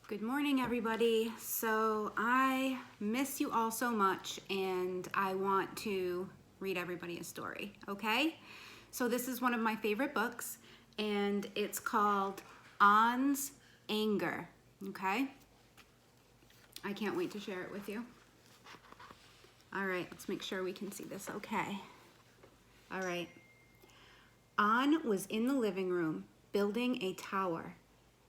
Good morning, everybody. So I miss you all so much, and I want to read everybody a story, okay? So this is one of my favorite books, and it's called On's Anger, okay? I can't wait to share it with you. All right, let's make sure we can see this okay. All right. On was in the living room building a tower,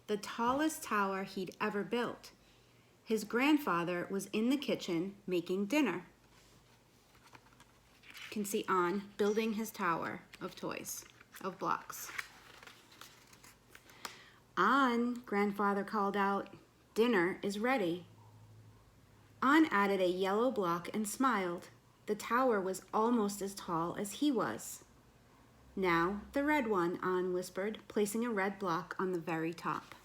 the tallest tower he'd ever built. His grandfather was in the kitchen making dinner. You can see On building his tower of toys, of blocks. On, grandfather called out, "Dinner is ready." On added a yellow block and smiled. The tower was almost as tall as he was. "Now the red one," On whispered, placing a red block on the very top.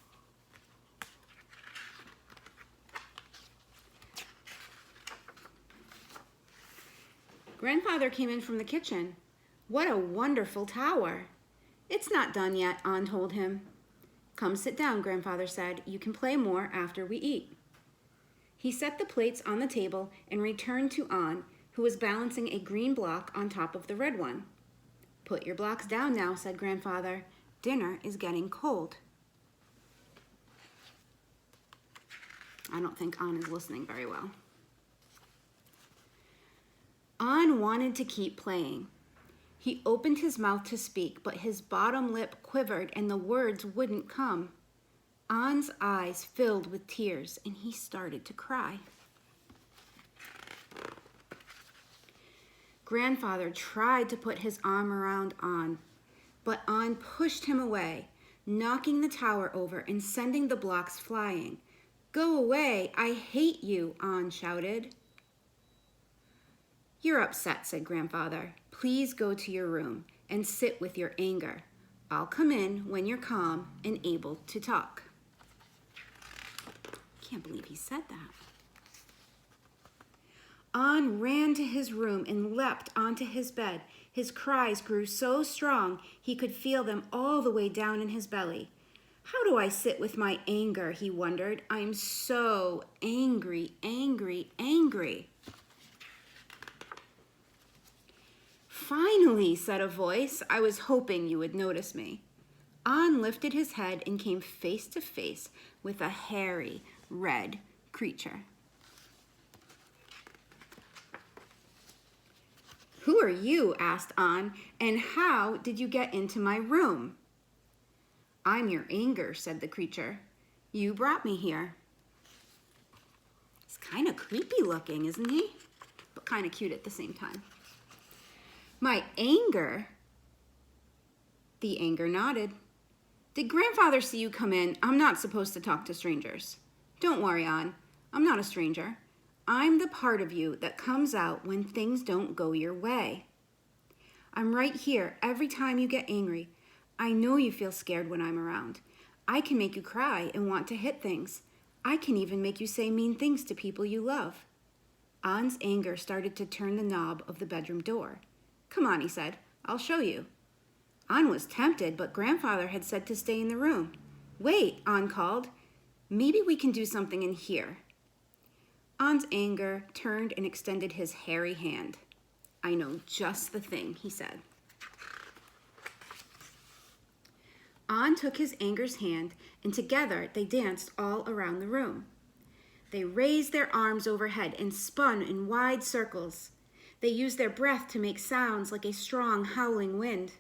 Grandfather came in from the kitchen. "What a wonderful tower." "It's not done yet," On told him. "Come sit down," Grandfather said. "You can play more after we eat." He set the plates on the table and returned to On, who was balancing a green block on top of the red one. "Put your blocks down now," said Grandfather. "Dinner is getting cold." I don't think On is listening very well. On wanted to keep playing. He opened his mouth to speak, but his bottom lip quivered and the words wouldn't come. On's eyes filled with tears and he started to cry. Grandfather tried to put his arm around On, but On pushed him away, knocking the tower over and sending the blocks flying. "Go away, I hate you," On shouted. "You're upset," said Grandfather. "Please go to your room and sit with your anger. I'll come in when you're calm and able to talk." Can't believe he said that. On ran to his room and leapt onto his bed. His cries grew so strong he could feel them all the way down in his belly. "How do I sit with my anger?" he wondered. "I'm so angry, angry, angry." "Finally," said a voice. "I was hoping you would notice me." On lifted his head and came face to face with a hairy, red creature. "Who are you?" asked On, "and how did you get into my room?" "I'm your anger," said the creature. "You brought me here." He's kind of creepy looking, isn't he? But kind of cute at the same time. "My anger?" The anger nodded. "Did Grandfather see you come in? I'm not supposed to talk to strangers." "Don't worry, On. I'm not a stranger. I'm the part of you that comes out when things don't go your way. I'm right here every time you get angry. I know you feel scared when I'm around. I can make you cry and want to hit things. I can even make you say mean things to people you love." On's anger started to turn the knob of the bedroom door. "Come on," he said. "I'll show you." On was tempted, but Grandfather had said to stay in the room. "Wait," On called. "Maybe we can do something in here." On's anger turned and extended his hairy hand. "I know just the thing," he said. On took his anger's hand, and together they danced all around the room. They raised their arms overhead and spun in wide circles. They used their breath to make sounds like a strong, howling wind.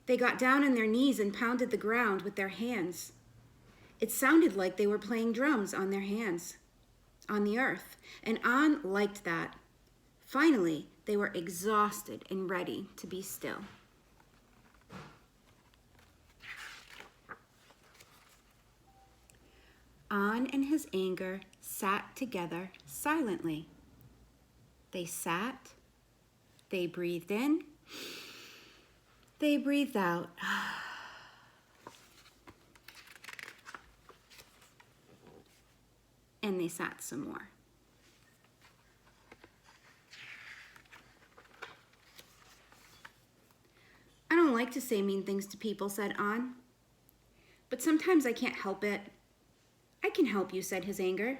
They got down on their knees and pounded the ground with their hands. It sounded like they were playing drums on their hands, on the earth, and On liked that. Finally, they were exhausted and ready to be still. On and his anger sat together silently. They sat, they breathed in, they breathed out. And they sat some more. "I don't like to say mean things to people," said On. "But sometimes I can't help it. I can help you, said his anger.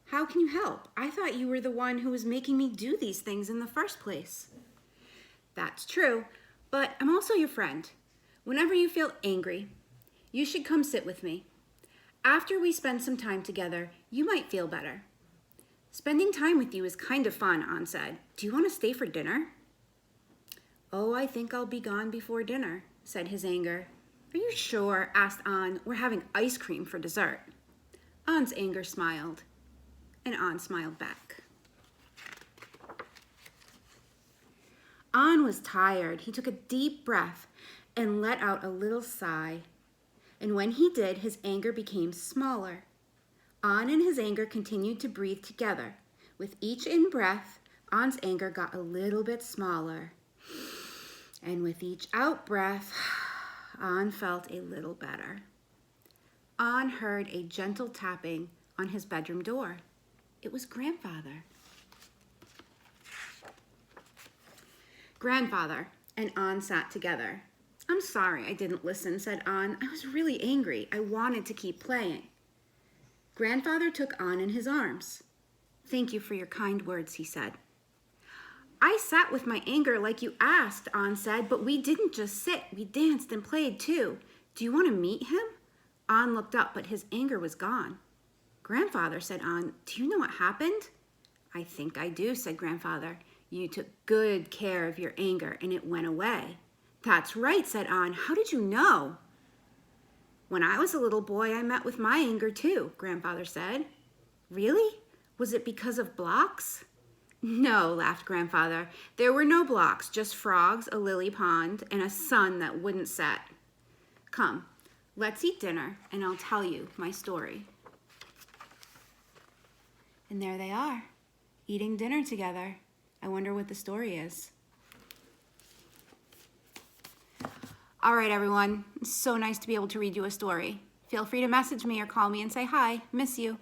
How can you help? I thought you were the one who was making me do these things in the first place. That's true, but I'm also your friend. Whenever you feel angry, you should come sit with me. After we spend some time together, you might feel better. Spending time with you is kind of fun, An said. Do you want to stay for dinner? Oh, I think I'll be gone before dinner, said his anger. Are you sure? Asked An. We're having ice cream for dessert. An's anger smiled, and An smiled back. An was tired. He took a deep breath and let out a little sigh. And when he did, his anger became smaller. An and his anger continued to breathe together. With each in-breath, An's anger got a little bit smaller. And with each out-breath, An felt a little better. An heard a gentle tapping on his bedroom door. It was Grandfather. Grandfather and An sat together. I'm sorry I didn't listen, said An. I was really angry. I wanted to keep playing. Grandfather took An in his arms. Thank you for your kind words, he said. I sat with my anger like you asked, An said, but we didn't just sit. We danced and played too. Do you want to meet him? An looked up, but his anger was gone. Grandfather, said An, do you know what happened? I think I do, said Grandfather. You took good care of your anger and it went away. That's right, said An. How did you know? When I was a little boy, I met with my anger too, Grandfather said. Really? Was it because of blocks? No, laughed Grandfather. There were no blocks, just frogs, a lily pond, and a sun that wouldn't set. Come, let's eat dinner, and I'll tell you my story. And there they are, eating dinner together. I wonder what the story is. All right, everyone. It's so nice to be able to read you a story. Feel free to message me or call me and say hi. Miss you.